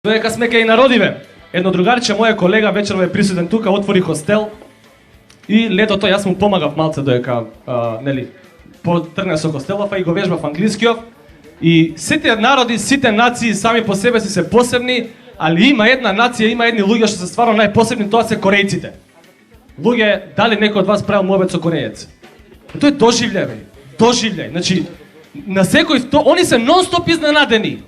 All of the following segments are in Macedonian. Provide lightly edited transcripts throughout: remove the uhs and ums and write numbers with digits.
Додека сме кај народиве, едно другарче, мој колега, вечерва е присутен тука, отвори хостел и летото јас му помагав малце додека, потргна со хостелов, и го вежбав англискиот. И сите народи, сите нации сами по себе си се посебни, али има една нација, има едни луѓе што се стварно најпосебни, тоа се корејците. Луѓе, дали некој од вас правил муабет со корејец? Тоа е доживљај, бе. Доживљај. Значи, на секој они се нон-стоп изненадени.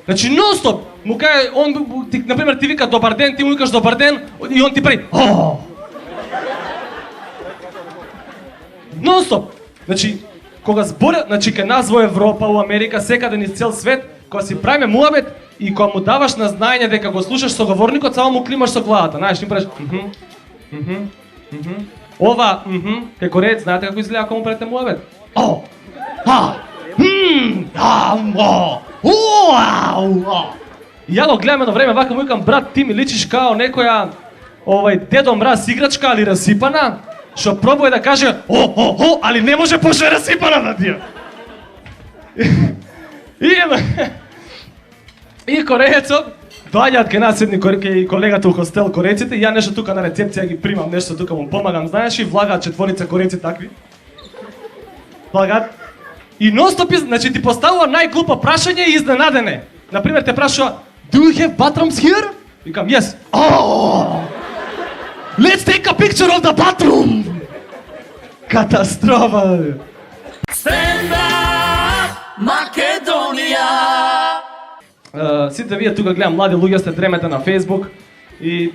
Значи нон-стоп му каже, он ти, например, ти вика добар ден, ти му викаш добар ден и он ти прави нон-стоп. Значи кога зборе, значи кај нас во Европа, у Америка, секаде низ цел свет, кога си правиме муабет и кога му даваш на знаење дека го слушаш соговорникот, само му климаш со главата, знаеш, им правиш ова, кај кореец, знаете како изгледа кога му правите муабет? И ја го гледам едно време, вака му викам, брат, ти ми личиш као некоја Дедо Мраз играчка, али расипана, што пробува да каже али не може пошто е расипана на тие. И кореецот доаѓаат кај нас едни колегата у хостел корееците, и ја нешто тука на рецепција ги примам, нешто тука му помагам, знаеш, и влагаат четворица корееци такви. Влагаат. И нон-стоп, значи ти поставува најглупо прашање и изненадене. Например, те прашува, do you have bathrooms here? Викам, yes. Let's take a picture of the bathroom! Катастрофа! Stand up, Македонија! Сите вие тука гледам, млади луѓе сте дремете на Facebook и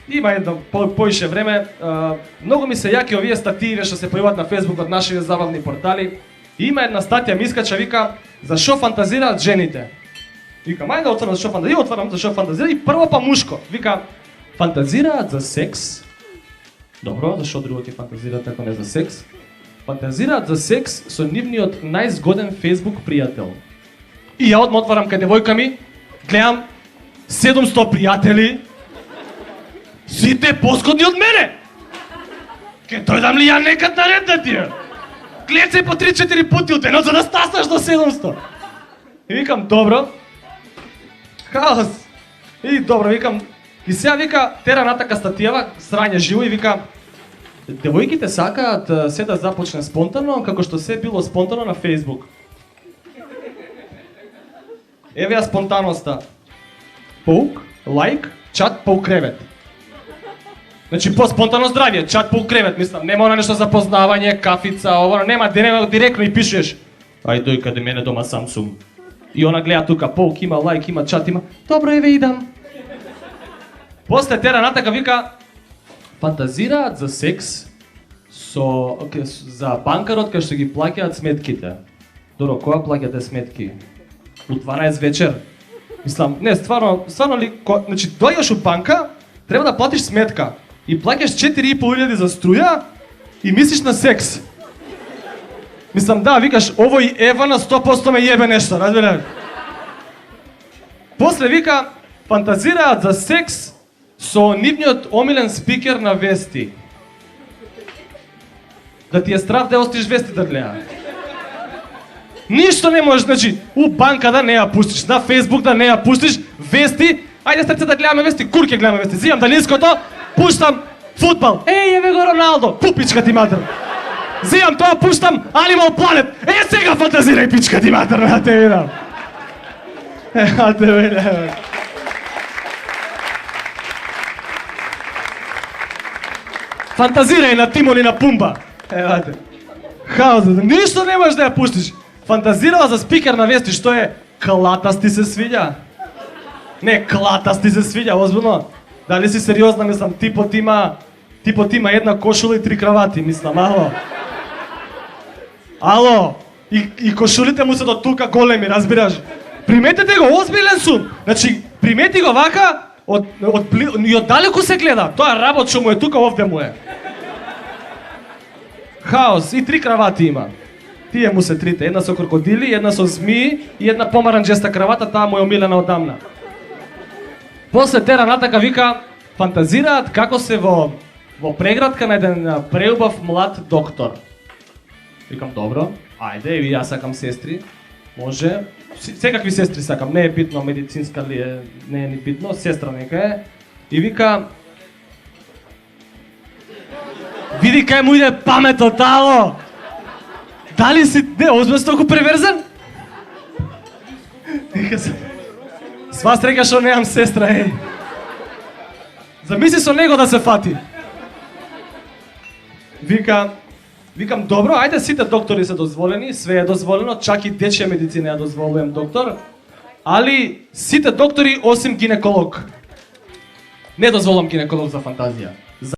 има едно поише време, многу ми се јаки овие статии што се појавуваат на Facebook од нашите забавни портали. И има една статија ми искача, вика, за шо фантазираат жените. Вика, мај да отворам за шо фантазираат, отворам за шо фантазираат и прво па мушко. Вика, фантазираат за секс. Добро, зашо друго ќе фантазираат ако не за секс? Фантазираат за секс со нивниот најзгоден Facebook пријател. И ја одма отварам кај девојка ми, гледам 700 пријатели, сите позгодни од мене. Ке дојдам ли ја некад на ред на тие? Гледце по 3-4 пути у денот за да стаснаш до 700. И викам, добро. Хаос. И добро, викам. И сега вика, тера натака статијава, срање живо и вика, девојките сакаат се да започне спонтано, како што се било спонтано на Facebook. Еве ја спонтаноста. Паук, лайк, чат, паук кревет. Значи по спонтано здравје, чат по кревет, мислам, нема она нешто за познавање, кафица, ова, нема директно и пишеш. Ај дој каде мене дома Samsung. И она гледа тука, паук има, лайк има, чат има. Добро, еве идам. После тера натака вика, фантазираат за секс за банкарот кај што ги плаќаат сметките. Доро, кога плаќате сметки? У 12 вечер. Мислам, не, стварно ли, значи дојдеш у банка, треба да платиш сметка. И плаќаш 4.500 за струја и мислиш на секс. Мислам, да, викаш, овој Ева на 100% ме јебе нешто, разбираш? После вика, фантазираат за секс со нивниот омилен спикер на вести. Да ти е страв да остиш вести да гледа. Ништо не можеш, значи, у банка да не ја пуштиш, на Facebook да не ја пуштиш, вести, ајде стрце да гледаме вести, кур ќе гледаме вести, зимам далинското, пуштам фудбал, еве го Роналдо, пупичка ти матер. Зимам тоа, пуштам Animal Planet, сега фантазирај пичка ти матер, на те видам. А те видам. Фантазирај на Тимон и на Пумба. Евате. Хаос, ништо не можеш да ја пуштиш. Фантазирала за спикер на вести, што е клатасти се свиѓа. Не, клатасти се свиѓа, озбилно. Дали си сериозна, мислам, типот има една кошула и 3 кравати, мислам, Ало, и кошулите му се до тука големи, разбираш? Приметете го, озбилен сум. Значи, примети го вака, и од далеку се гледа. Тоа работ што му е тука, овде му е. Хаос, и 3 кравати има. Тие му се трите, една со крокодили, една со змии и една помаранџеста кравата, таа му е омилена одамна. После тера натака вика, фантазираат како се во преградка на еден преубав млад доктор. Викам, добро, ајде, и јас сакам сестри, може, секакви сестри сакам, не е битно медицинска ли е, не е ни битно, сестра нека е. И вика, види кај му иде паметот, ало! Дали си, не, озбилно толку преверзан? Вика се, сва среќа што немам сестра, еј. Замисли со него да се фати. Викам, добро, ајде сите доктори се дозволени, све е дозволено, чак и дечја медицина ја дозволувам доктор, али сите доктори осим гинеколог. Не дозволам гинеколог за фантазија.